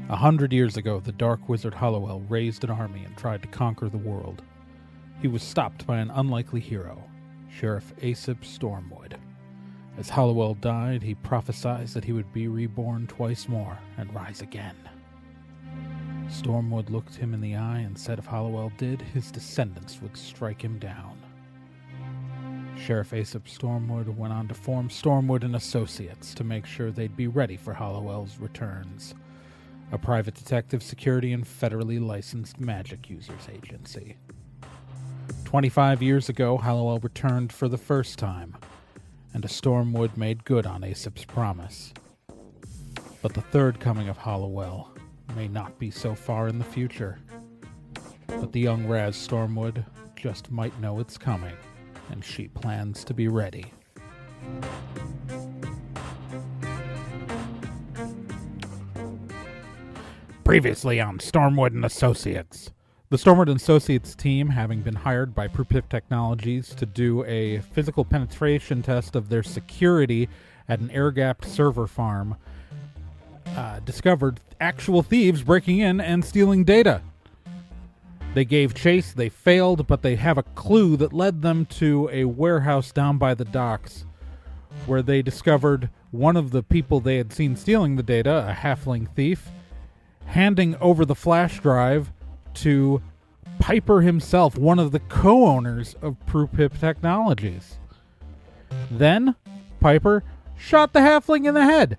100 years ago, the dark wizard Hollowell raised an army and tried to conquer the world. He was stopped by an unlikely hero, Sheriff Aesop Stormwood. As Hollowell died, he prophesied that he would be reborn twice more and rise again. Stormwood looked him in the eye and said if Hollowell did, his descendants would strike him down. Sheriff Aesop Stormwood went on to form Stormwood and Associates to make sure they'd be ready for Hollowell's returns, a private detective security and federally licensed magic users agency. 25 years ago, Hollowell returned for the first time, and Stormwood made good on Aesop's promise. But the third coming of Hollowell may not be so far in the future. But the young Raz Stormwood just might know it's coming, and she plans to be ready. Previously on Stormwood and Associates. The Stormwood and Associates team, having been hired by Prupip Technologies to do a physical penetration test of their security at an air-gapped server farm, discovered actual thieves breaking in and stealing data. They gave chase, they failed, but they have a clue that led them to a warehouse down by the docks, where they discovered one of the people they had seen stealing the data, a halfling thief, handing over the flash drive to Piper himself, one of the co-owners of Prupip Technologies. Then, Piper shot the halfling in the head.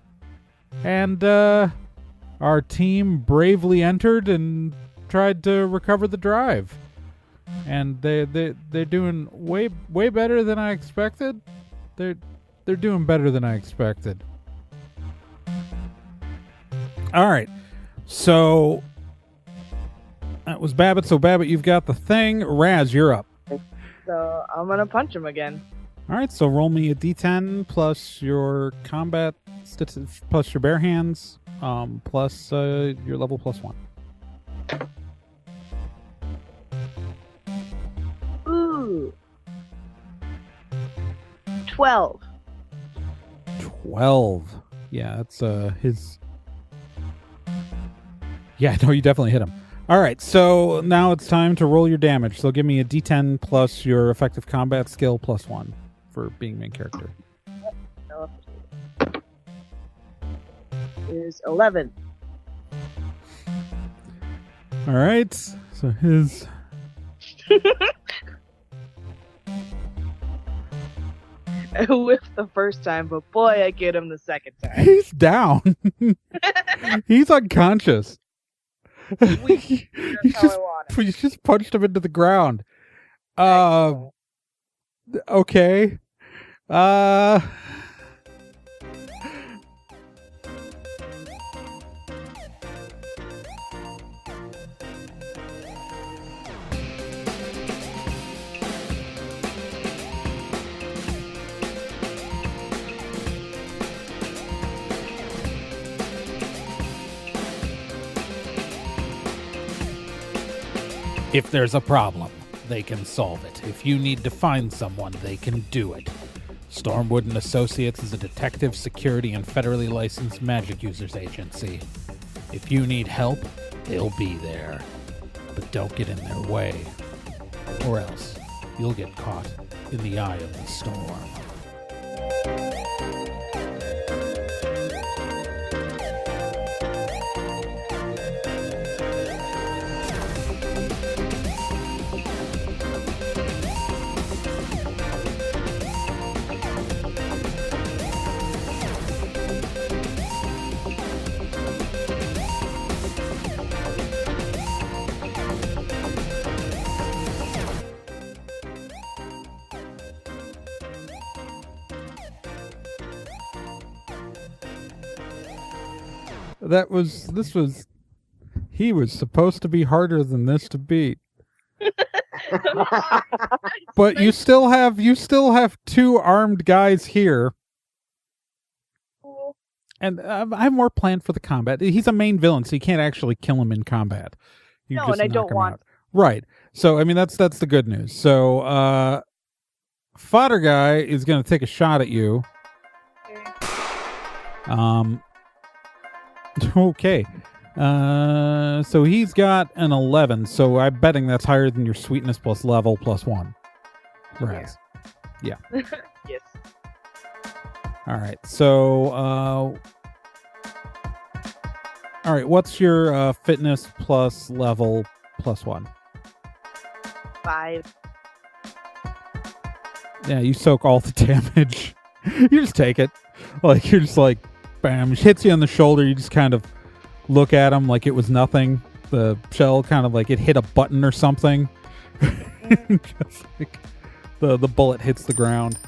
And our team bravely entered and tried to recover the drive. And they're doing way better than I expected. They're doing better than I expected. All right. So that was Babbitt. So Babbitt, you've got the thing. Raz, you're up. So I'm gonna punch him again. All right. So roll me a D10 plus your combat plus your bare hands, plus your level +1. Ooh. 12. 12. Yeah, that's his. Yeah, no, you definitely hit him. All right, so now it's time to roll your damage. So give me a D10 plus your effective combat skill +1 for being main character. Is 11. All right, so his. I whiffed the first time, but boy, I get him the second time. He's down. He's unconscious. Sweet. That's how I want it. You just punched him into the ground. Okay. If there's a problem, they can solve it. If you need to find someone, they can do it. Stormwood and Associates is a detective, security, and federally licensed magic users agency. If you need help, they'll be there. But don't get in their way, or else you'll get caught in the eye of the storm. He was supposed to be harder than this to beat. But you still have two armed guys here. And I have more planned for the combat. He's a main villain, so you can't actually kill him in combat. You No, just and I knock don't him want out. Right. So I mean that's the good news. So Fodder Guy is gonna take a shot at you. Okay. So he's got an 11. So I'm betting that's higher than your sweetness plus level plus 1. Raz. Yeah. Yes. All right. So, all right. What's your fitness plus level plus 1? 5. Yeah, you soak all the damage. You just take it. Like, you're just like, bam. It hits you on the shoulder. You just kind of look at him like it was nothing. The shell kind of like it hit a button or something. Just like the bullet hits the ground.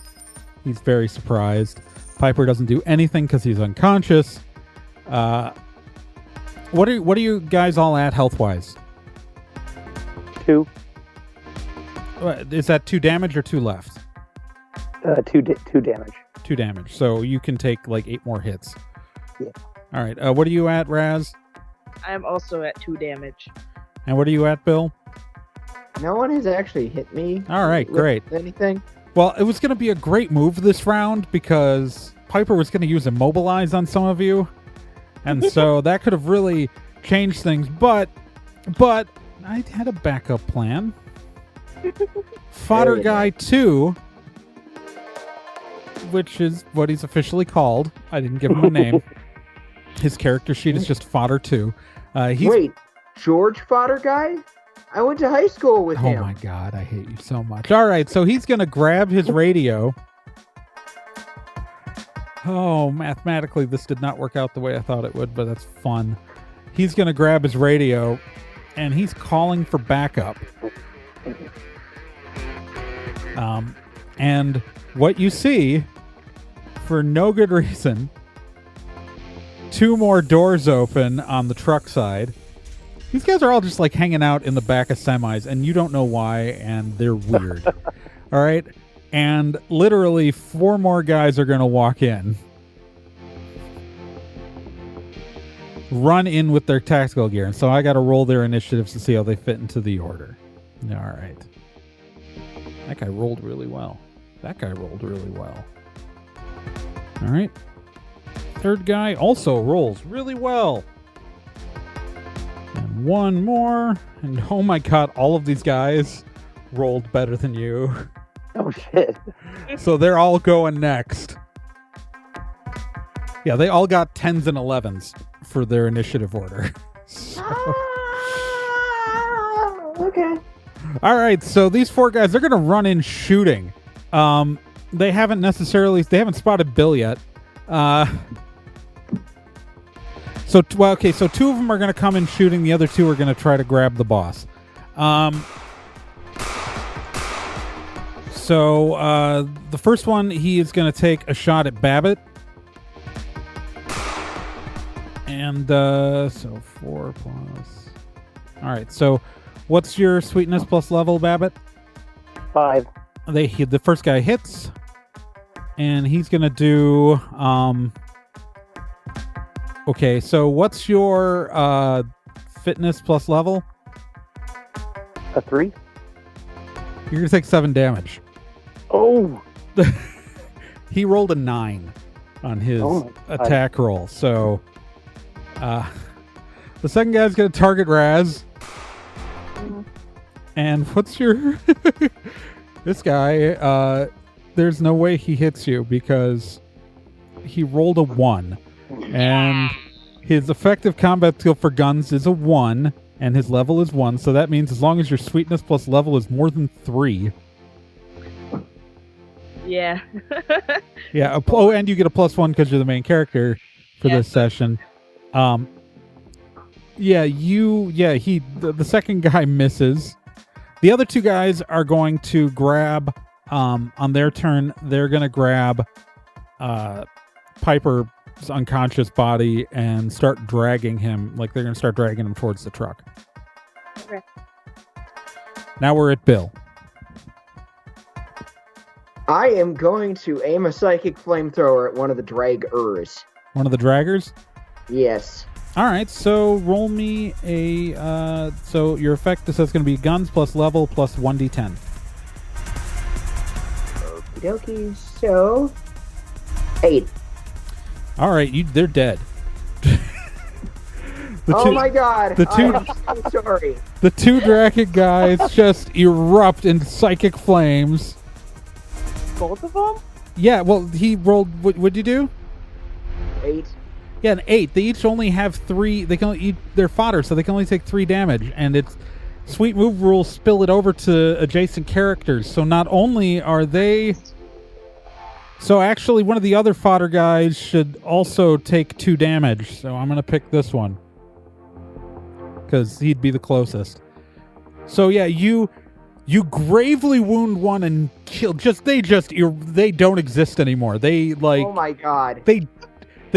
He's very surprised. Piper doesn't do anything because he's unconscious. What are you guys all at health-wise? 2. Is that 2 damage or 2 left? 2 damage. 2 damage. So you can take like 8 more hits. Yeah. All right. What are you at, Raz? I am also at 2 damage. And what are you at, Bill? No one has actually hit me. All right, with great. Anything? Well, it was going to be a great move this round because Piper was going to use Immobilize on some of you. And so that could have really changed things. But I had a backup plan. Fodder Guy 2, which is what he's officially called. I didn't give him a name. His character sheet is just Fodder 2. Wait, George Fodder Guy? I went to high school with him. Oh my god, I hate you so much. All right, so he's going to grab his radio. Oh, mathematically, this did not work out the way I thought it would, but that's fun. He's going to grab his radio, and he's calling for backup. And what you see, for no good reason, 2 more doors open on the truck side. These guys are all just like hanging out in the back of semis, and you don't know why, and they're weird. All right? And literally 4 more guys are going to walk in, run in with their tactical gear. And so I got to roll their initiatives to see how they fit into the order. All right. That guy rolled really well. That guy rolled really well. All right. Third guy also rolls really well. And 1 more. And oh my god, all of these guys rolled better than you. Oh, shit. So they're all going next. Yeah, they all got 10s and 11s for their initiative order. So. Okay. All right, so these 4 guys, they're going to run in shooting. They haven't spotted Bill yet. So 2 of them are going to come in shooting. The other 2 are going to try to grab the boss. So the first one, he is going to take a shot at Babbitt. And so 4 plus. All right, so what's your sweetness plus level, Babbitt? 5. The first guy hits, and he's going to do... Okay, so what's your fitness plus level? A 3. You're going to take 7 damage. Oh! He rolled a 9 on his attack roll. So the second guy's going to target Raz. And what's your... This guy, there's no way he hits you because he rolled a 1. And his effective combat skill for guns is a 1, and his level is 1. So that means as long as your sweetness plus level is more than 3. Yeah. Yeah. And you get a +1 because you're the main character for this session. The second guy misses. The other 2 guys are going to grab, on their turn, they're going to grab Piper's unconscious body and start dragging him. Like, they're going to start dragging him towards the truck. Okay. Now we're at Bill. I am going to aim a psychic flamethrower at one of the draggers. One of the draggers? Yes. All right, so roll me a... so your effect, this is going to be guns plus level plus 1d10. Okie dokie, so... 8. All right, they're dead. The Oh two, my god. the two- I'm so sorry. the two Draken guys just erupt in psychic flames. Both of them? Yeah, well, he rolled. What'd you do? 8. Yeah, an 8. They each only have 3. They can only eat their fodder, so they can only take 3 damage. And it's sweet move rules spill it over to adjacent characters. So not only are they. So actually, one of the other fodder guys should also take 2 damage. So I'm gonna pick this one because he'd be the closest. So yeah, you gravely wound one and kill. They don't exist anymore. They like. Oh my god. They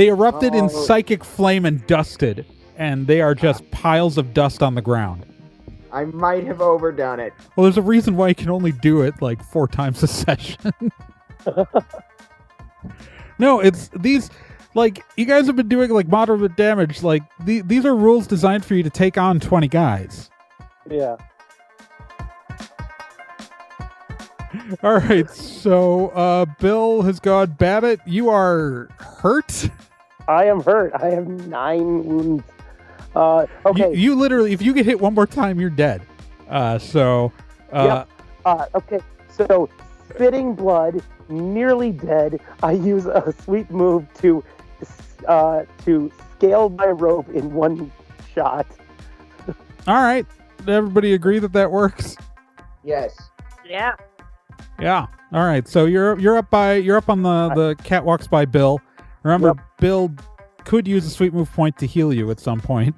erupted in Oh. psychic flame and dusted, and they are just piles of dust on the ground. I might have overdone it. Well, there's a reason why you can only do it like 4 times a session. No, it's these. Like, you guys have been doing like moderate damage. Like these are rules designed for you to take on 20 guys. Yeah. All right, so Bill has gone. Babbitt, you are hurt. I am hurt. I have 9 wounds. Okay. You literally, if you get hit one more time, you're dead. Yep. Okay. So, spitting blood, nearly dead. I use a sweet move to scale my rope in one shot. All right. Everybody agree that works? Yes. Yeah. Yeah. All right. So you're up on the catwalks by Bill. Remember, Yep. Bill could use a sweet move point to heal you at some point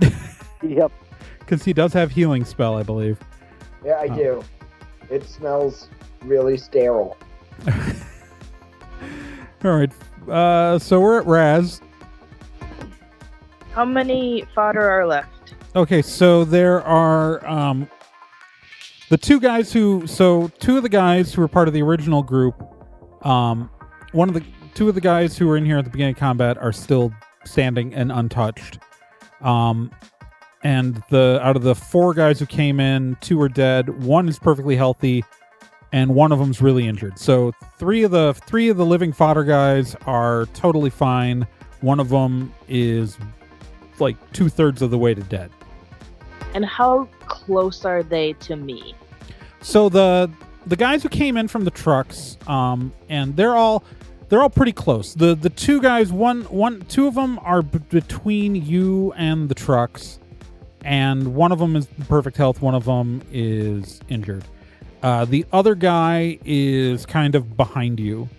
Yep. because he does have healing spell, I believe. Yeah, I do. It smells really sterile. All right. So we're at Raz. How many fodder are left? Okay. So there are the 2 guys two of the guys who were part of the original group. 2 of the guys who were in here at the beginning of combat are still standing and untouched. And out of the 4 guys who came in, 2 are dead. 1 is perfectly healthy, and 1 of them's really injured. So 3 of the living fodder guys are totally fine. 1 of them is like 2/3 of the way to dead. And how close are they to me? So the guys who came in from the trucks, and they're all pretty close. The 2 guys, 2 of them are between you and the trucks, and 1 of them is in perfect health. 1 of them is injured. The other guy is kind of behind you.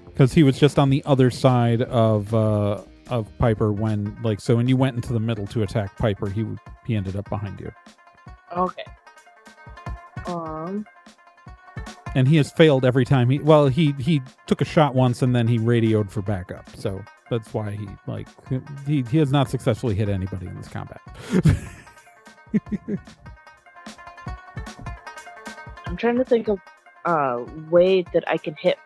Because he was just on the other side of Piper when you went into the middle to attack Piper, he ended up behind you. Okay. And he has failed every time he took a shot once and then he radioed for backup. So that's why he has not successfully hit anybody in this combat. I'm trying to think of a way that I can hit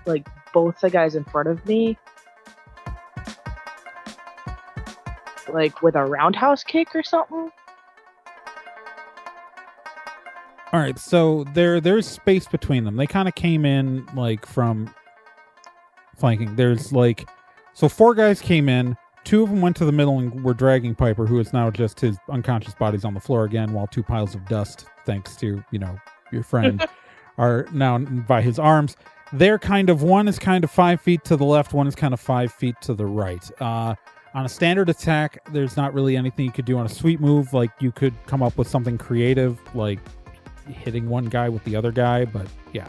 like both the guys in front of me. Like with a roundhouse kick or something? All right, so there's space between them. They kind of came in from flanking. There's 4 guys came in. 2 of them went to the middle and were dragging Piper, who is now just his unconscious body's on the floor again, while 2 piles of dust, thanks to your friend, are now by his arms. They're one is kind of 5 feet to the left, 1 is kind of 5 feet to the right. On a standard attack, there's not really anything you could do on a sweep move. You could come up with something creative, like hitting one guy with the other guy, but yeah.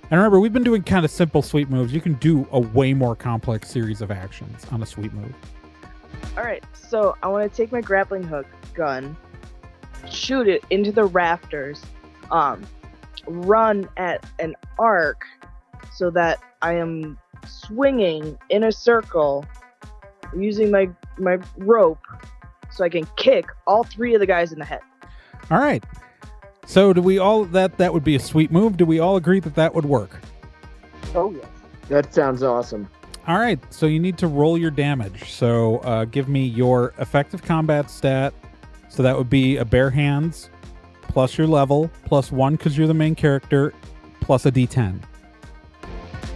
And remember, we've been doing kind of simple sweep moves. You can do a way more complex series of actions on a sweep move. Alright, so I want to take my grappling hook gun, shoot it into the rafters, run at an arc so that I am swinging in a circle using my rope so I can kick all 3 of the guys in the head. All right. So do we all that would be a sweep move? Do we all agree that would work? Oh, yes. That sounds awesome. All right. So you need to roll your damage. So give me your effective combat stat. So that would be a bare hands plus your level plus 1 because you're the main character plus a d10.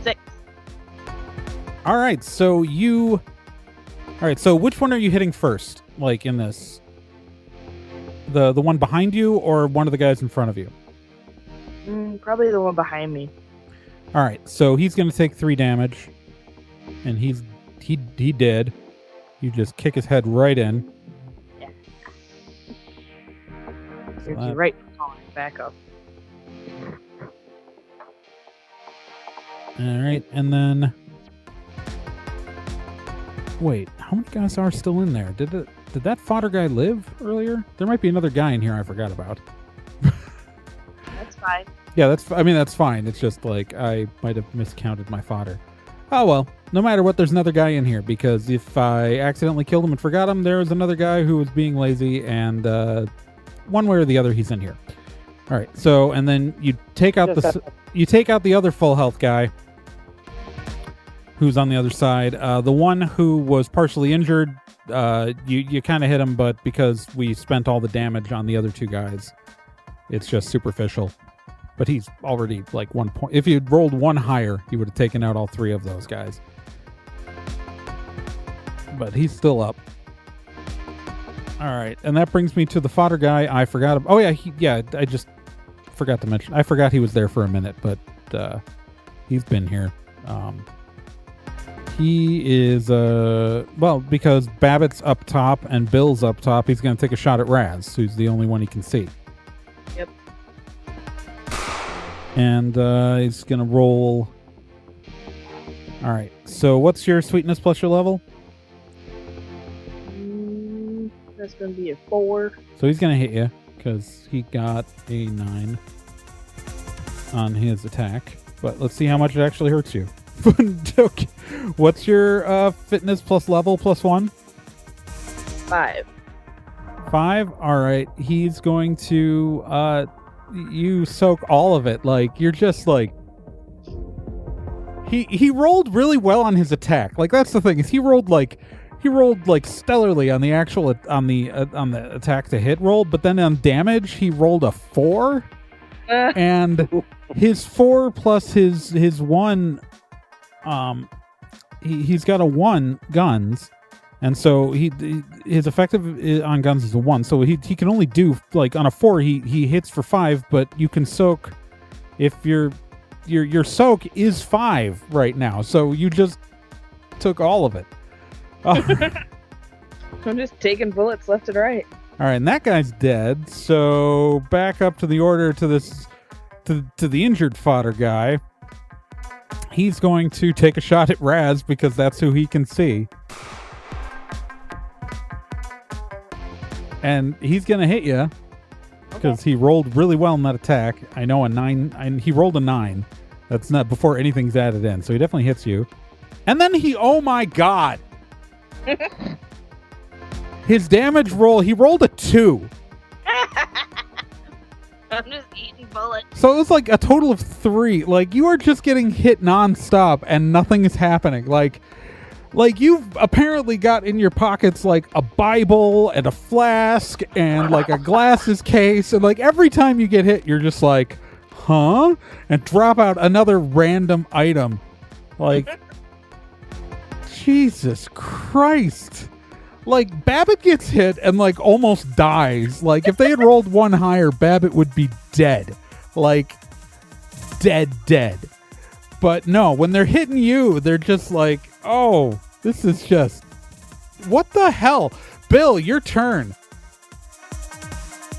6. All right, so which one are you hitting first? Like in this, the one behind you, or one of the guys in front of you? Probably the one behind me. All right, so he's going to take 3 damage, and he did. You just kick his head right in. Yeah. So You're right. Calling it back up. All right, and then wait, how many guys are still in there? Did that fodder guy live earlier? There might be another guy in here I forgot about. That's fine. Yeah, that's fine. It's just like I might have miscounted my fodder. Oh well, no matter what, there's another guy in here, because if I accidentally killed him and forgot him, there was another guy who was being lazy, and one way or the other, he's in here. All right, so and then you take out the other full health guy, who's on the other side. The one who was partially injured, you kind of hit him, but because we spent all the damage on the other 2 guys, it's just superficial. But he's already like 1 point. If you'd rolled 1 higher, he would have taken out all 3 of those guys. But he's still up. All right, and that brings me to the fodder guy. I forgot him. Oh yeah, I just forgot to mention. I forgot he was there for a minute, but he's been here. He is because Babbitt's up top and Bill's up top, he's going to take a shot at Raz, who's the only one he can see. Yep. And he's going to roll. All right. So what's your sweetness plus your level? That's going to be a 4. So he's going to hit you because he got a 9 on his attack. But let's see how much it actually hurts you. Okay. What's your fitness plus level plus 1? 5. 5? All right. He's going to you soak all of it. Like, you're just like, he rolled really well on his attack. Like, that's the thing, is he rolled like stellarly on the actual on the attack to hit roll, but then on damage he rolled a 4. And his 4 plus his 1, he's got a 1 guns, and so his effective on guns is a 1, so he can only do, like, on a 4 he hits for 5, but you can soak if your soak is 5 right now, so you just took all of it. I'm just taking bullets left and right. All right, and that guy's dead. So back up to the order to the injured fodder guy. He's going to take a shot at Raz because that's who he can see. And he's going to hit you because he rolled really well in that attack. I know a 9. He rolled a 9. That's not before anything's added in. So he definitely hits you. And then oh my God. His damage roll, he rolled a 2. I'm just eating bullets. So it was like a total of 3. Like, you are just getting hit nonstop and nothing is happening. Like you've apparently got in your pockets like a Bible and a flask and like a glasses case, and like every time you get hit, you're just like, huh? And drop out another random item. Like, Jesus Christ. Like, Babbitt gets hit and, like, almost dies. Like, if they had rolled 1 higher, Babbitt would be dead. Like, dead. But no, when they're hitting you, they're just like, oh, this is just... What the hell? Bill, your turn.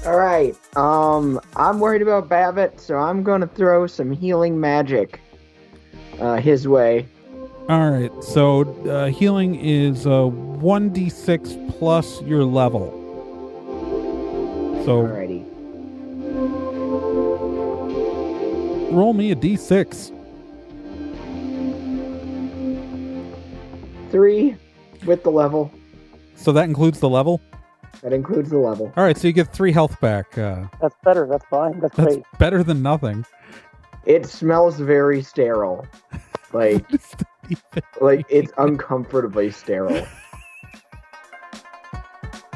All right. I'm worried about Babbitt, so I'm going to throw some healing magic his way. All right, so healing is 1d6 plus your level. So Alrighty. roll me a d6. 3 with the level. So that includes the level? That includes the level. All right, so you get 3 health back. That's better. That's fine. That's That's great. better than nothing. It smells very sterile. Like it's uncomfortably sterile.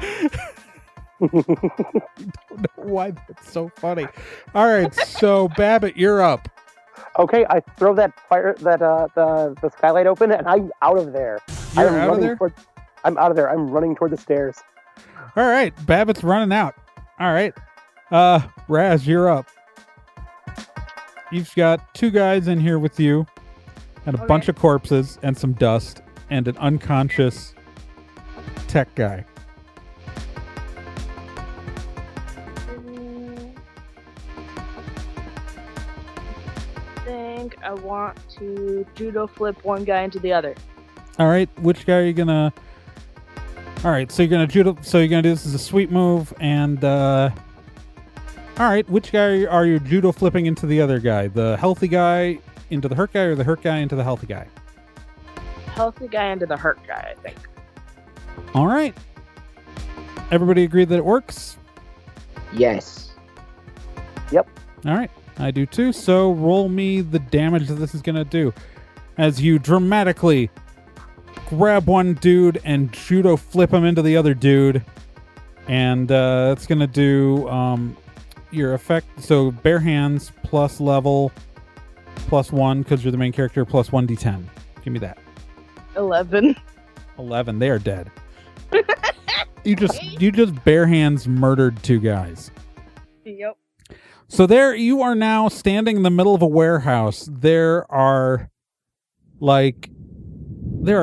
I don't know why that's so funny. All right, so Babbitt, you're up. Okay, I throw that fire, the skylight open, and I'm out of there. You're out of there? I'm out of there. I'm running toward the stairs. All right, Babbitt's running out. All right, Raz, you're up. You've got 2 guys in here with you, and a bunch of corpses, and some dust, and an unconscious tech guy. I think I want to judo flip one guy into the other. All right, which guy are you gonna? All right, so you're gonna judo. So you're gonna do this as a sweep move, and all right, which guy are you judo flipping into the other guy? The healthy guy into the hurt guy, or the hurt guy into the healthy guy? Healthy guy into the hurt guy, I think. All right. Everybody agree that it works? Yes. Yep. All right, I do too. So roll me the damage that this is gonna do, as you dramatically grab one dude and judo flip him into the other dude, and it's gonna do your effect. So bare hands plus level plus 1 because you're the main character plus 1d10. Give me that. 11. 11. They are dead. You just bare hands murdered 2 guys. Yep. So there you are now standing in the middle of a warehouse. There are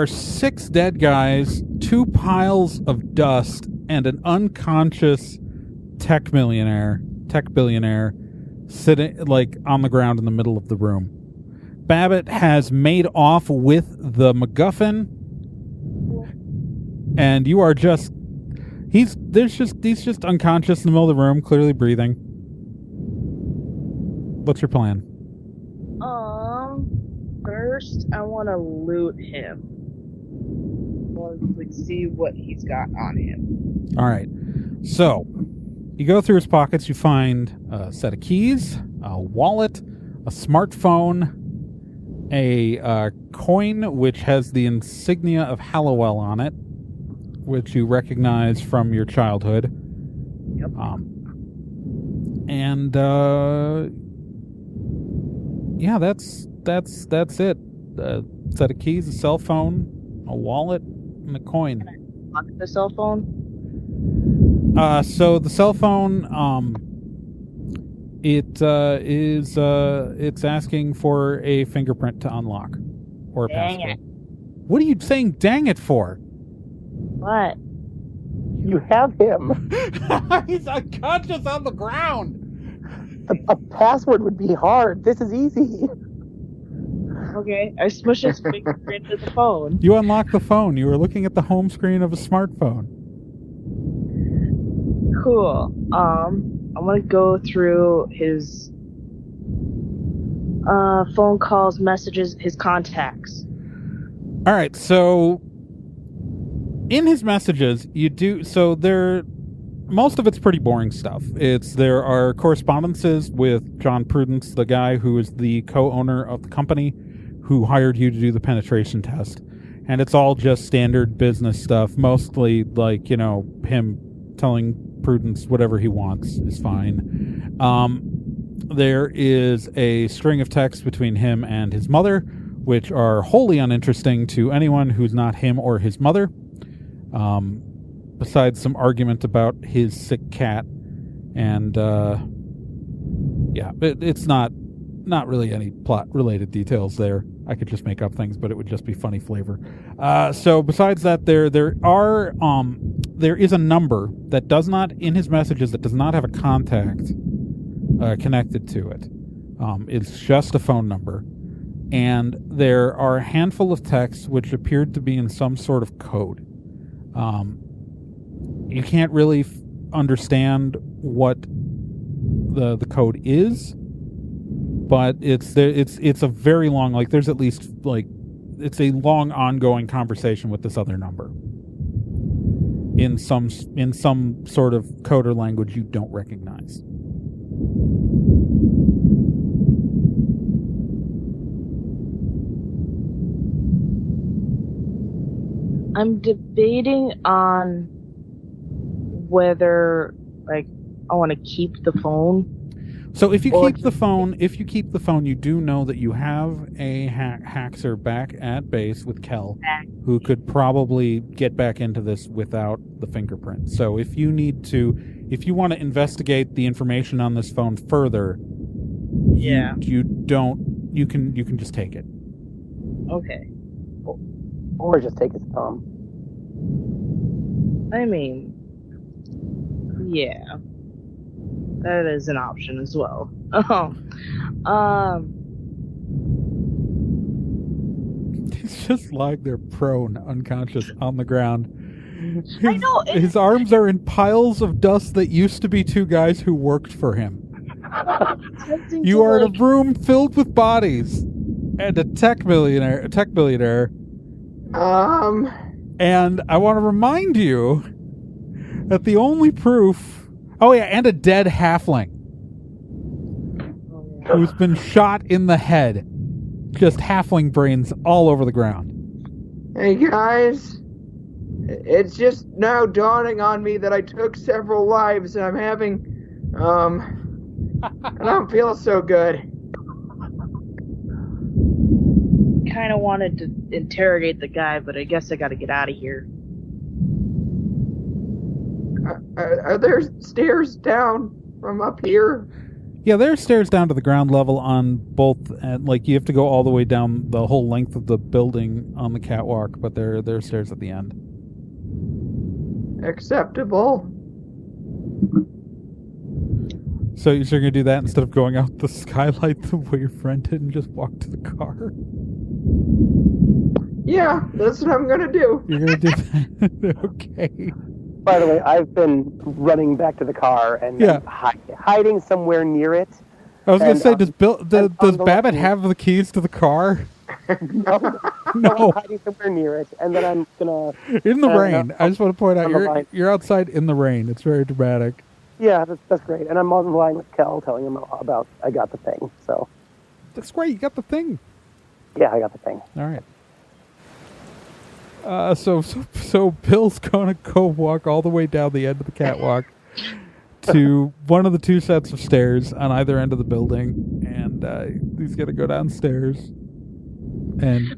6 dead guys, 2 piles of dust, and an unconscious tech billionaire sitting on the ground in the middle of the room. Babbitt has made off with the MacGuffin, and you are he's just unconscious in the middle of the room, clearly breathing. What's your plan? First I want to loot him. See what he's got on him. All right. So, you go through his pockets, you find a set of keys, a wallet, a smartphone, a coin which has the insignia of Hallowell on it, which you recognize from your childhood. Yep. Yeah, that's it. A set of keys, a cell phone, a wallet, and a coin. Can I lock the cell phone? So the cell phone, it's asking for a fingerprint to unlock, or a Dang passcode. it. What are you saying dang it for? What? You have him. He's unconscious on the ground. A password would be hard. This is easy. Okay, I smush his finger into the phone. You unlock the phone. You were looking at the home screen of a smartphone. Cool. I'm gonna go through his phone calls, messages, his contacts. All right, so in his messages, most of it's pretty boring stuff. There are correspondences with John Prudence, the guy who is the co-owner of the company who hired you to do the penetration test. And it's all just standard business stuff, mostly him telling Prudence whatever he wants is fine. There is a string of texts between him and his mother, which are wholly uninteresting to anyone who's not him or his mother. Besides some argument about his sick cat, and it's not really any plot related details there. I could just make up things, but it would just be funny flavor. So besides that, there is a number that does not, in his messages, that does not have a contact connected to it. It's just a phone number, and there are a handful of texts which appeared to be in some sort of code. You can't really understand what the code is, but it's a very long, there's at least it's a long ongoing conversation with this other number in some sort of code or language you don't recognize. I'm debating on whether I want to keep the phone. So if you Or keep the phone, you do know that you have a hacker back at base with Kel, who could probably get back into this without the fingerprint. So if you want to investigate the information on this phone further, Yeah. you can just take it. Okay. Or just take his thumb. I mean, yeah, that is an option as well. He's just lying there prone, unconscious, on the ground. I know, His arms are in piles of dust that used to be two guys who worked for him. You are in a room filled with bodies and a tech billionaire. And I want to remind you that the only proof... Oh, yeah, and a dead halfling who's been shot in the head. Just halfling brains all over the ground. Hey guys, it's just now dawning on me that I took several lives and I'm having, I don't feel so good. kind of wanted to interrogate the guy, but I guess I got to get out of here. Are there stairs down from up here? Yeah, there are stairs down to the ground level on both. Like, you have to go all the way down the whole length of the building on the catwalk, but there are stairs at the end. Acceptable. So you're going to do that instead of going out the skylight the way your friend did and just walk to the car? Yeah, that's what I'm going to do. You're going to do that? Okay. By the way, I've been running back to the car and hiding somewhere near it. I was going to say, does the Babbitt have the keys to the car? No. No. I'm hiding somewhere near it, and then I'm gonna in the rain. I just want to point out on the line. you're outside in the rain. It's very dramatic. Yeah, that's great. And I'm on the line with Kel, telling him about I got the thing. So That's great. You got the thing. yeah, I got the thing. All right. So Bill's gonna go walk all the way down the end of the catwalk to one of the two sets of stairs on either end of the building, and he's gonna go downstairs. And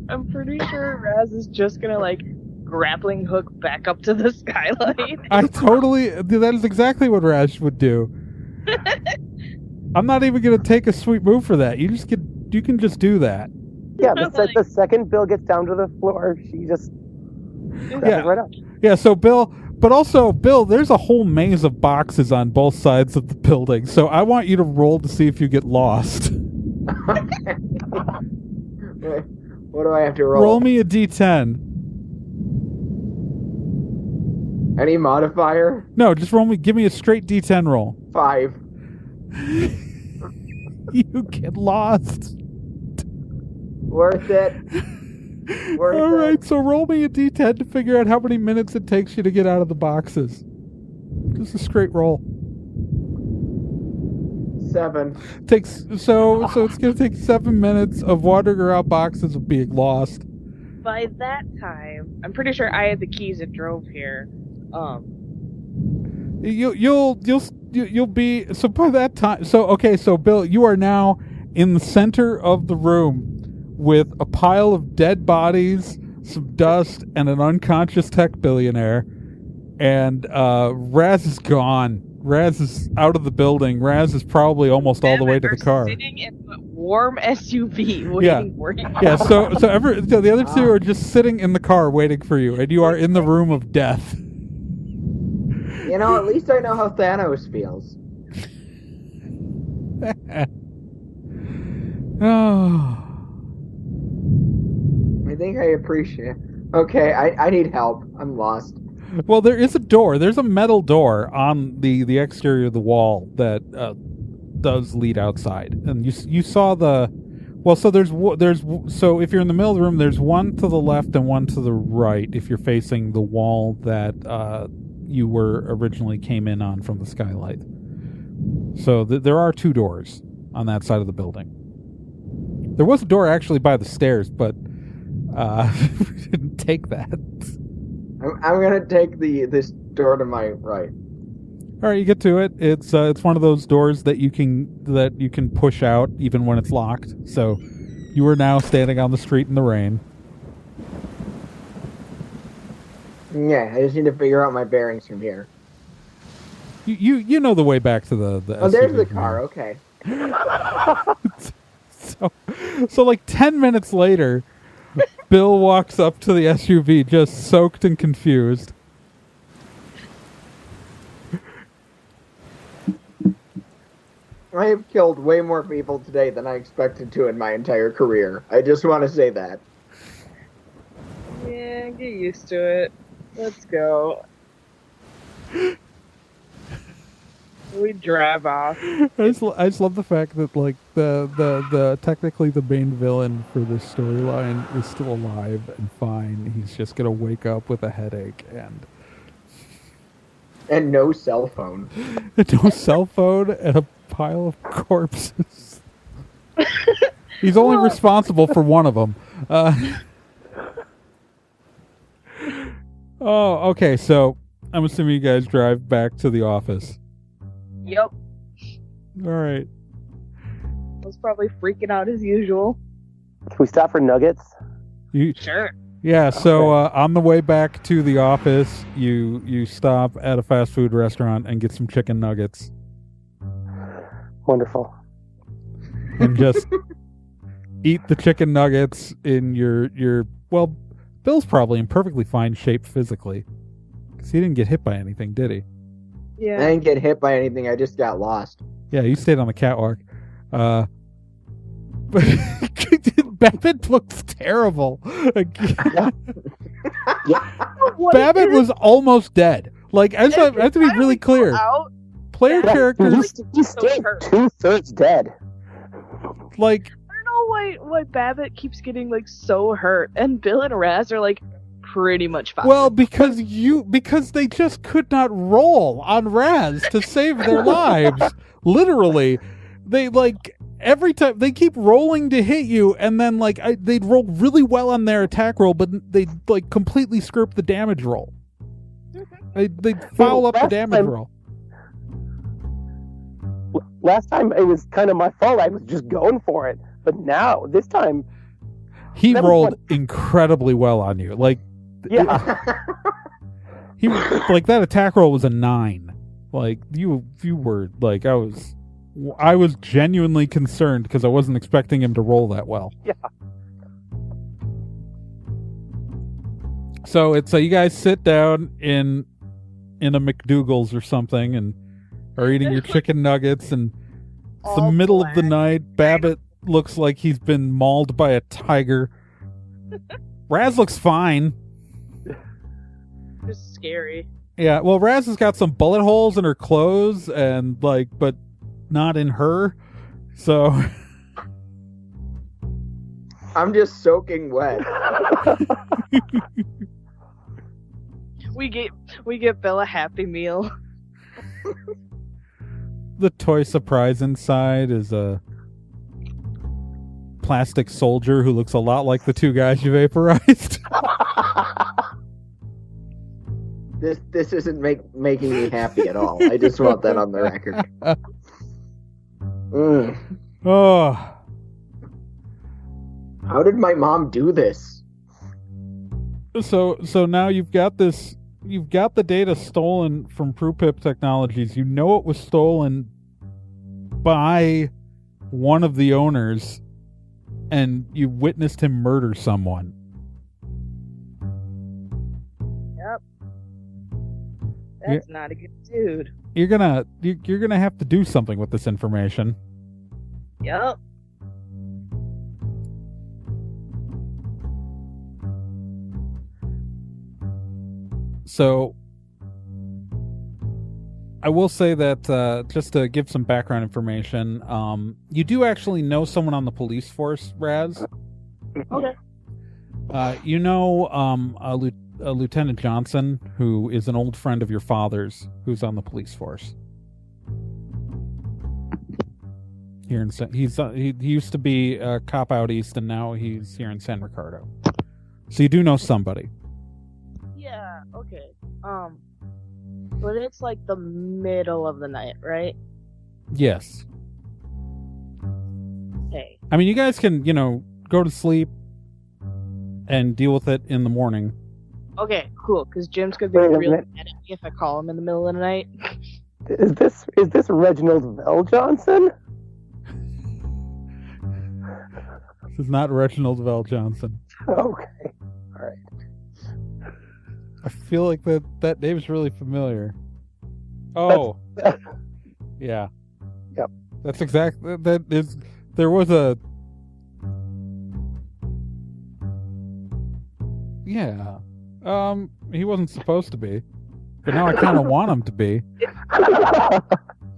I'm pretty sure Raz is just gonna grappling hook back up to the skylight. that is exactly what Raz would do. I'm not even gonna take a sweet move for that. You can just do that. Yeah, the second Bill gets down to the floor, she just grabs it right up. Yeah, so Bill, there's a whole maze of boxes on both sides of the building, so I want you to roll to see if you get lost. What do I have to roll? Roll me a d10. Any modifier? No, just give me a straight d10 roll. 5. You get lost. Worth it. All right, so roll me a d10 to figure out how many minutes it takes you to get out of the boxes. Just a straight roll. 7. So it's going to take 7 minutes of wandering around boxes of being lost. By that time, I'm pretty sure I had the keys and drove here. You'll be, so by that time, so Bill, you are now in the center of the room with a pile of dead bodies, some dust, and an unconscious tech billionaire. And Raz is gone. Raz is out of the building. Raz is probably almost all the way to the car. Sitting in the warm SUV waiting for you. Yeah, so the other two are just sitting in the car waiting for you, and you are in the room of death. You know, at least I know how Thanos feels. Oh. I think I appreciate it. Okay, I need help. I'm lost. Well, there is a door. There's a metal door on the exterior of the wall that does lead outside. And you saw the... Well, so so if you're in the middle of the room, there's one to the left and one to the right if you're facing the wall that you originally came in on from the skylight. So there are two doors on that side of the building. There was a door actually by the stairs, but we didn't take that. I'm gonna take this door to my right. All right, you get to it. It's one of those doors that you can push out even when it's locked. So you are now standing on the street in the rain. Yeah, I just need to figure out my bearings from here. You know the way back to the Oh, there's SUV the from car. here. Okay. So like 10 minutes later, Bill walks up to the SUV just soaked and confused. I have killed way more people today than I expected to in my entire career. I just want to say that. Yeah, get used to it. Let's go. We drive off. I just love the fact that like the technically the main villain for this storyline is still alive and fine. He's just gonna wake up with a headache And no cell phone. no cell phone and a pile of corpses. He's only responsible for one of them. Oh, okay. So I'm assuming you guys drive back to the office. Yep. All right. I was probably freaking out as usual. Can we stop for nuggets? Sure. Yeah, so on the way back to the office, you stop at a fast food restaurant and get some chicken nuggets Wonderful. and just eat the chicken nuggets in your well, Bill's probably in perfectly fine shape physically because he didn't get hit by anything, did he? I Yeah. didn't get hit by anything. I just got lost. Yeah, you stayed on the catwalk. But Babbitt looks terrible. What Babbitt is was almost dead. Like, I have to be Why do really we go clear. out? Player Yeah. characters, He's still hurt. 2/3 dead. like, I don't know why Babbitt keeps getting like so hurt, and Bill and Raz are like pretty much fine. well, because they just could not roll on Raz to save their lives. Literally, they like every time they keep rolling to hit you, and then like they'd roll really well on their attack roll, but they'd like completely screw up the damage roll. They'd foul up the last damage time- roll. Last time it was kind of my fault. I was just going for it. But now, this time, He that was rolled one- incredibly well on you. Like yeah. he like that attack roll was a 9. Like you were like I was genuinely concerned because I wasn't expecting him to roll that well. Yeah. So it's you guys sit down in a McDougal's or something and are eating your chicken nuggets, and it's the All middle of the black. night. Babbitt looks like he's been mauled by a tiger. Raz looks fine. Just scary. Yeah, well, Raz has got some bullet holes in her clothes, and like, but not in her. So I'm just soaking wet. We get Bill a Happy Meal. the toy surprise inside is a plastic soldier who looks a lot like the two guys you vaporized. This isn't making me happy at all. I just want that on the record. Oh, How did my mom do this? so now you've got the data stolen from PruPip Technologies. You know it was stolen by one of the owners, and you witnessed him murder someone. Yep. That's not a good dude. You're gonna have to do something with this information. Yep. So I will say that just to give some background information, you do actually know someone on the police force, Raz. Okay. You know a Lieutenant Johnson, who is an old friend of your father's, who's on the police force. Here in he used to be a cop out east, and now he's here in San Ricardo. So you do know somebody. Yeah. Okay. But it's like the middle of the night, right? Yes. Hey. I mean, you guys can, go to sleep and deal with it in the morning. Okay, cool. Because Jim's gonna be Wait a really minute. mad at me if I call him in the middle of the night. Is this Reginald Vell Johnson? This is not Reginald Vell Johnson. Okay. All right. I feel like that name's really familiar. Oh. Yeah. Yep. That's exactly that is. There was a. Yeah. He wasn't supposed to be, but now I kind of want him to be.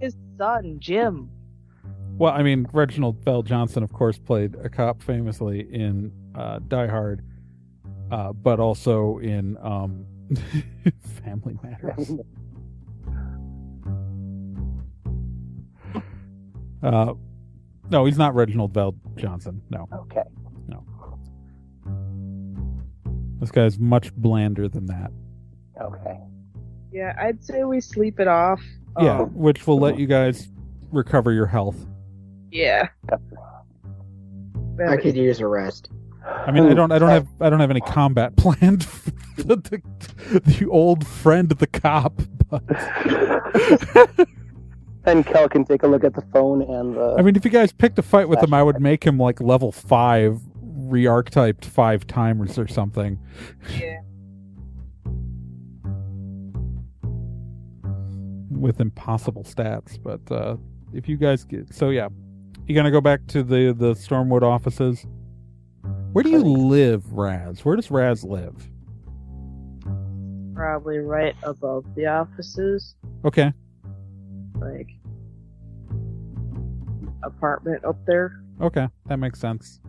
His son, Jim. Well, I mean, Reginald Vell Johnson, of course, played a cop famously in Die Hard, but also in Family Matters. No, he's not Reginald Vell Johnson. No. Okay. This guy's much blander than that. Okay. Yeah, I'd say we sleep it off. Yeah, which will let you guys recover your health. Yeah. I could use a rest. I mean, I don't have any combat planned for the old friend of the cop. But And Kel can take a look at the phone and the... I mean, if you guys picked a fight with him, I would make him like level 5, re-archetyped 5 timers or something. Yeah. With impossible stats, but if you guys get... So yeah, you gonna go back to the Stormwood offices? Where do you live, Raz? Where does Raz live? Probably right above the offices. Okay. Like, apartment up there. Okay, that makes sense.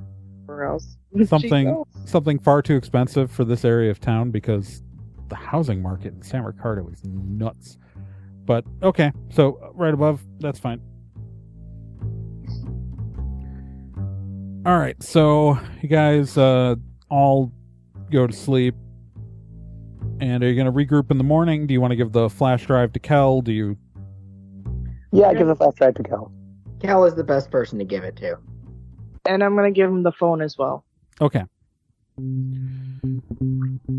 Where else? Something far too expensive for this area of town because the housing market in San Ricardo is nuts. But okay, so right above, that's fine. All right, so you guys all go to sleep. And are you going to regroup in the morning? Do you want to give the flash drive to Kel? Do you... Yeah, give the flash drive to Kel. Cal is the best person to give it to. And I'm gonna give him the phone as well. Okay.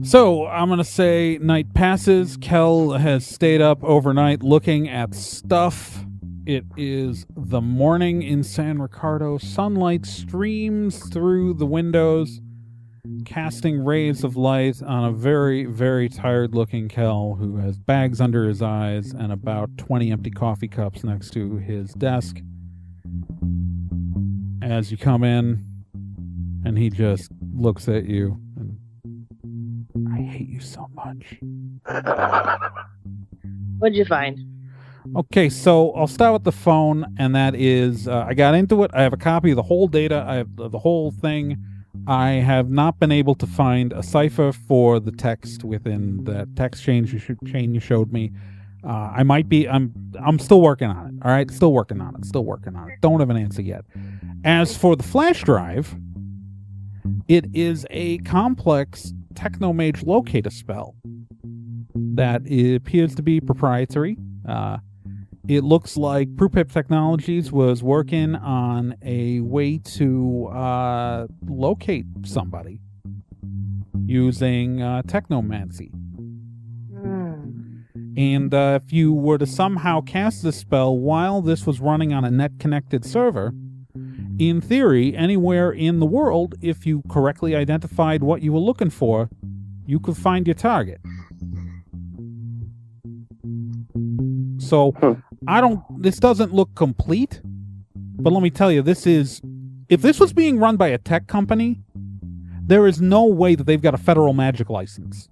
So, I'm going to say night passes. Kel has stayed up overnight looking at stuff. It is the morning in San Ricardo. Sunlight streams through the windows, casting rays of light on a very, very tired-looking Kel who has bags under his eyes and about 20 empty coffee cups next to his desk. As you come in, and he just looks at you, and I hate you so much. What'd you find? Okay, so I'll start with the phone, and that is, I got into it. I have a copy of the whole data. I have the whole thing. I have not been able to find a cipher for the text within the text chain you showed me. I might be. I'm still working on it. All right, still working on it. Don't have an answer yet. As for the flash drive, it is a complex Technomage locator spell that appears to be proprietary. It looks like Prupip Technologies was working on a way to locate somebody using technomancy. And if you were to somehow cast this spell while this was running on a net-connected server, in theory, anywhere in the world, if you correctly identified what you were looking for, you could find your target. So, this doesn't look complete, but let me tell you, if this was being run by a tech company, there is no way that they've got a federal magic license.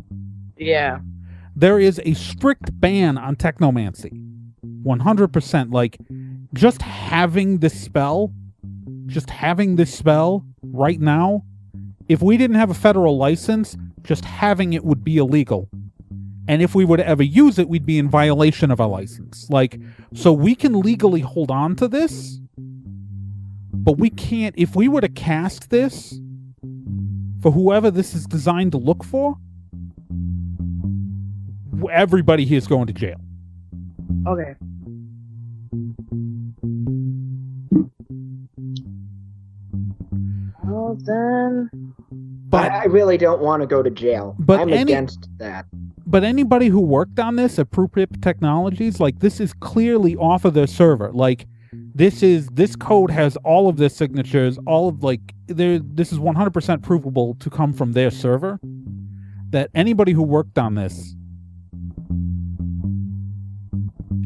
Yeah. There is a strict ban on technomancy. 100%. Like, just having this spell right now, if we didn't have a federal license, just having it would be illegal. And if we were to ever use it, we'd be in violation of our license. Like, so we can legally hold on to this, but we can't, if we were to cast this for whoever this is designed to look for, everybody here is going to jail. Okay. Well then, But I really don't want to go to jail. But I'm any- against that. but anybody who worked on this at PruPip Technologies, like, this is clearly off of their server. Like, this code has all of their signatures, all of, like, this is 100% provable to come from their server. That anybody who worked on this,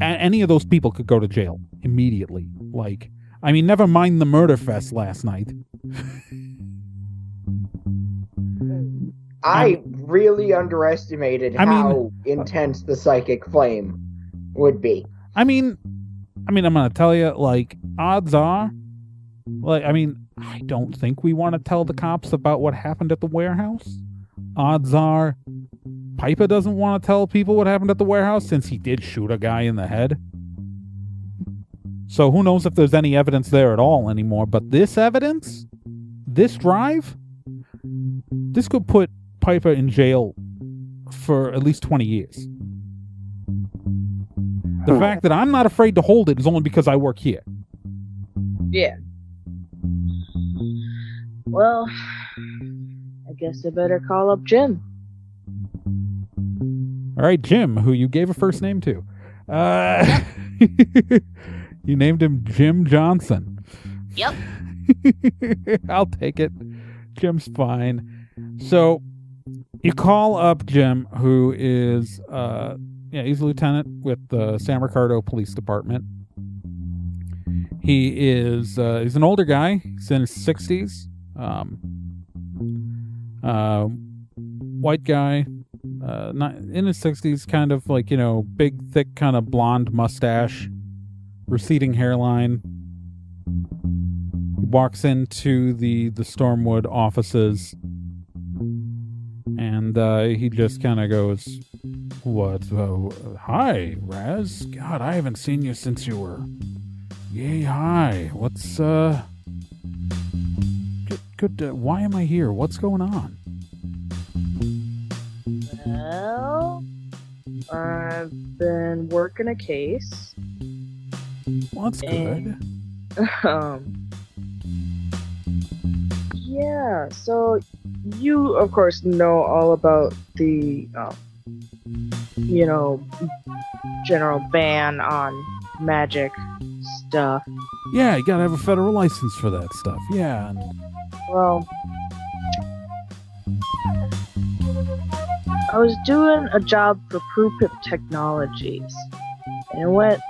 any of those people could go to jail immediately. Like, I mean, never mind the murder fest last night. I really underestimated I mean- how intense the psychic flame would be. I mean, I'm gonna tell you, like, odds are, like, I mean, I don't think we want to tell the cops about what happened at the warehouse. Odds are, Piper doesn't want to tell people what happened at the warehouse since he did shoot a guy in the head. So who knows if there's any evidence there at all anymore. But this evidence, this drive, this could put Piper in jail for at least 20 years. The fact that I'm not afraid to hold it is only because I work here. yeah. Well, I guess I better call up Jim. All right, Jim, who you gave a first name to. You named him Jim Johnson. Yep. I'll take it. Jim's fine. So you call up Jim, who is, he's a lieutenant with the San Ricardo Police Department. He is, he's an older guy. He's in his 60s. White guy. Not in his 60s, kind of like, big, thick, kind of blonde mustache, receding hairline. He walks into the Stormwood offices, and he just kind of goes, "What? Hi, Raz. God, I haven't seen you since you were. Yay, hi. What's good. Why am I here? What's going on?" Well, I've been working a case. Well, that's good. Yeah, so you, of course, know all about the, general ban on magic stuff. Yeah, you gotta have a federal license for that stuff. Yeah. Well, I was doing a job for PruPip Technologies, and it went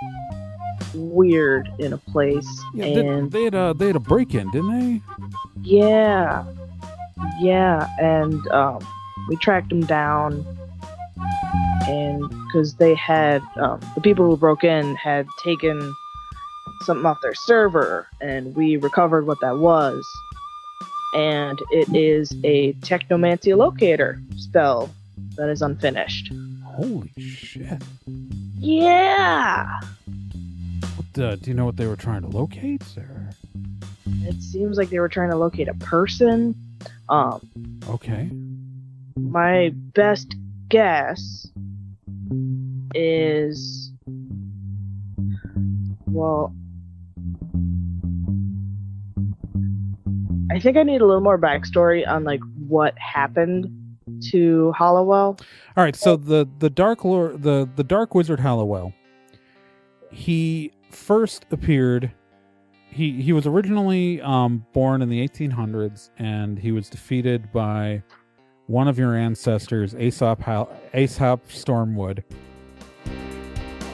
weird in a place. Yeah, and they had a break-in, didn't they? yeah, and we tracked them down, and because they had the people who broke in had taken something off their server, and we recovered what that was, and it is a technomancy locator spell that is unfinished. Holy shit! Yeah, Do you know what they were trying to locate, or? it seems like they were trying to locate a person. Okay. My best guess is, well, I think I need a little more backstory on like what happened to Hollowell. All right. So the Dark Lord, the Dark Wizard Hallowell. He first appeared. He was originally born in the 1800s, and he was defeated by one of your ancestors, Aesop Stormwood.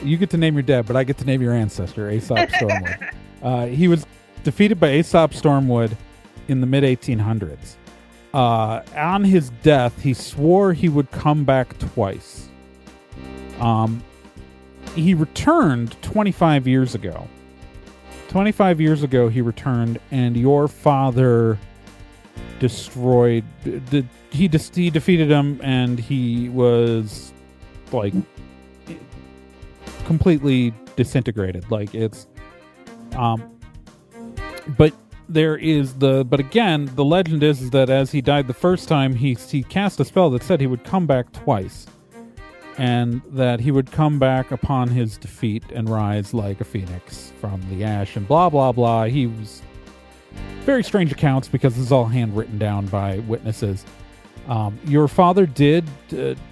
You get to name your dad, but I get to name your ancestor, Aesop Stormwood. He was defeated by Aesop Stormwood in the mid 1800s. On his death, he swore he would come back twice. He returned 25 years ago. 25 years ago, he returned, and your father destroyed. He defeated him, and he was like completely disintegrated. Like it's, but there is but again, the legend is that as he died the first time, he cast a spell that said he would come back twice. and that he would come back upon his defeat and rise like a phoenix from the ash, and blah, blah, blah. He was very strange accounts because this is all handwritten down by witnesses. Your father did,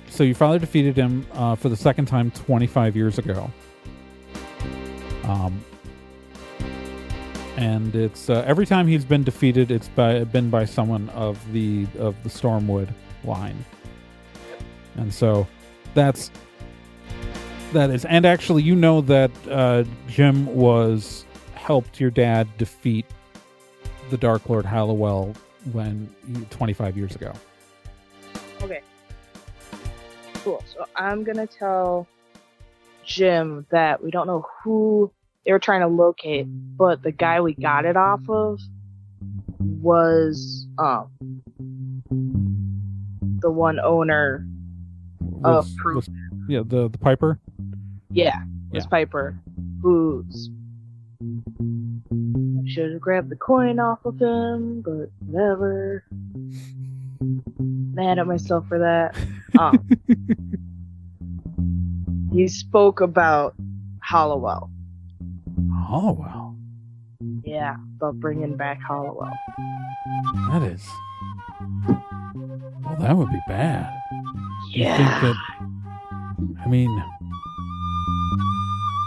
so your father defeated him for the second time 25 years ago. And it's every time he's been defeated, it's been by someone of the Stormwood line, and so that is. And actually, you know that Jim helped your dad defeat the Dark Lord Hallowell 25 years ago. Okay. Cool. So I'm gonna tell Jim that we don't know who they were trying to locate, but the guy we got it off of was the one owner of Proof. The Piper. Yeah, was Piper, who's. I should have grabbed the coin off of him, but whatever. Mad at myself for that. He spoke about Hallowell. Hollowell? Yeah, about bringing back Hallowell. That is... Well, that would be bad. Yeah. You think that... I mean...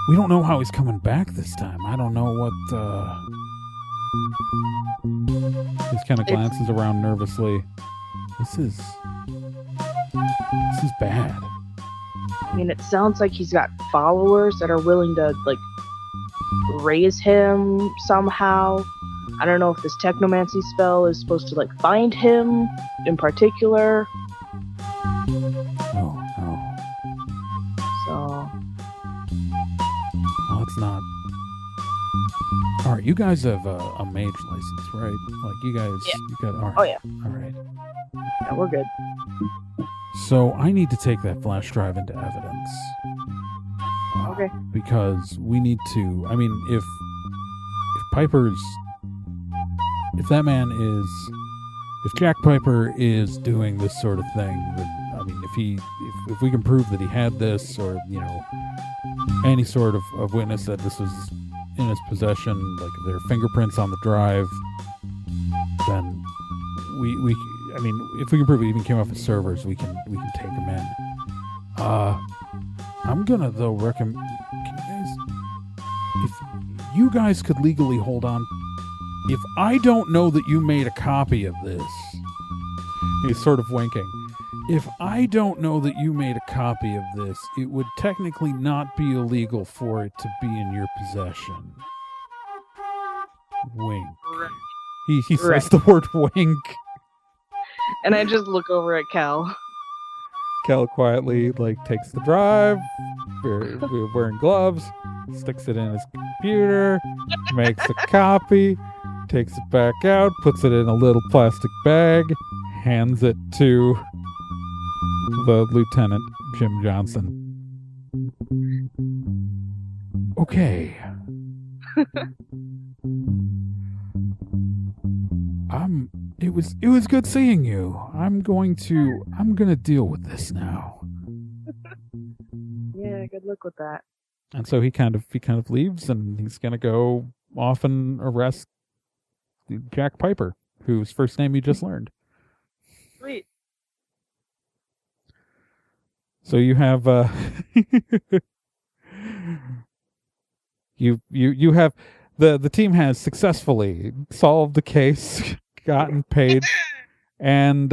We don't know how he's coming back this time. I don't know what... He kind of glances around nervously. This is bad. I mean, it sounds like he's got followers that are willing to, like, raise him somehow. I don't know if this technomancy spell is supposed to, like, find him in particular. Oh, no. So... Well, it's not... Alright, you guys have a mage license, right? Like, you guys... Yeah. You got, all right. Oh, yeah. Alright. Yeah, we're good. So, I need to take that flash drive into evidence. Okay. Because we need to... I mean, if Piper's... If that man is... If Jack Piper is doing this sort of thing, then, I mean, if we can prove that he had this, or, you know, any sort of witness that this was in his possession, like if there are fingerprints on the drive, then we I mean, if we can prove it even came off his servers, we can take him in. I'm gonna though recommend, if you guys could legally hold on, if I don't know that you made a copy of this, he's sort of winking. If I don't know that you made a copy of this, it would technically not be illegal for it to be in your possession. Wink. He says the word wink. And I just look over at Cal. Cal quietly, like, takes the drive, wearing gloves, sticks it in his computer, makes a copy, takes it back out, puts it in a little plastic bag, hands it to the Lieutenant Jim Johnson. Okay. It was good seeing you. I'm gonna deal with this now. Yeah, good luck with that. And so he kind of leaves, and he's gonna go off and arrest Jack Piper, whose first name you just learned. Sweet. So you have you have the team has successfully solved the case, gotten paid, and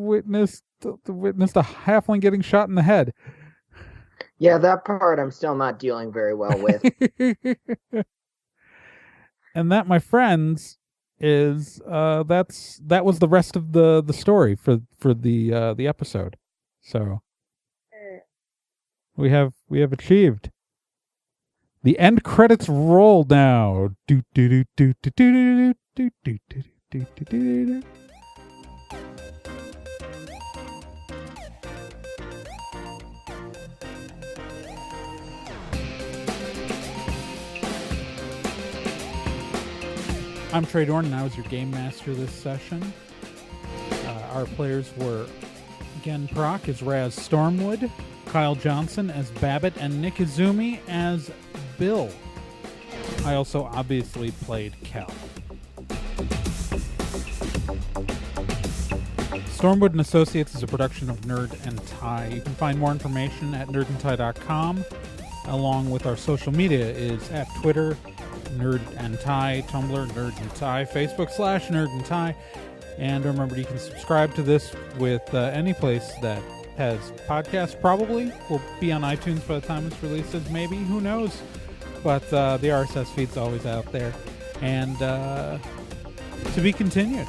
witnessed a halfling getting shot in the head. Yeah, that part I'm still not dealing very well with. And that, my friends, is that was the rest of the story for the episode. So we have achieved. The end credits roll now. Do do do do do do do do do do do do. I'm Trey Dorn, and I was your game master this session. Our players were Gen Proc as Raz Stormwood, Kyle Johnson as Babbitt, and Nick Izumi as Bill. I also obviously played Cal. Stormwood and Associates is a production of Nerd and Tie. You can find more information at nerdandtie.com, along with our social media is at Twitter, Nerd and Tie, Tumblr, Nerd and Tie, Facebook / Nerd and Tie. And remember, you can subscribe to this with any place that has podcasts. Probably will be on iTunes by the time it's releases. Maybe, who knows? But the RSS feed's always out there. And to be continued.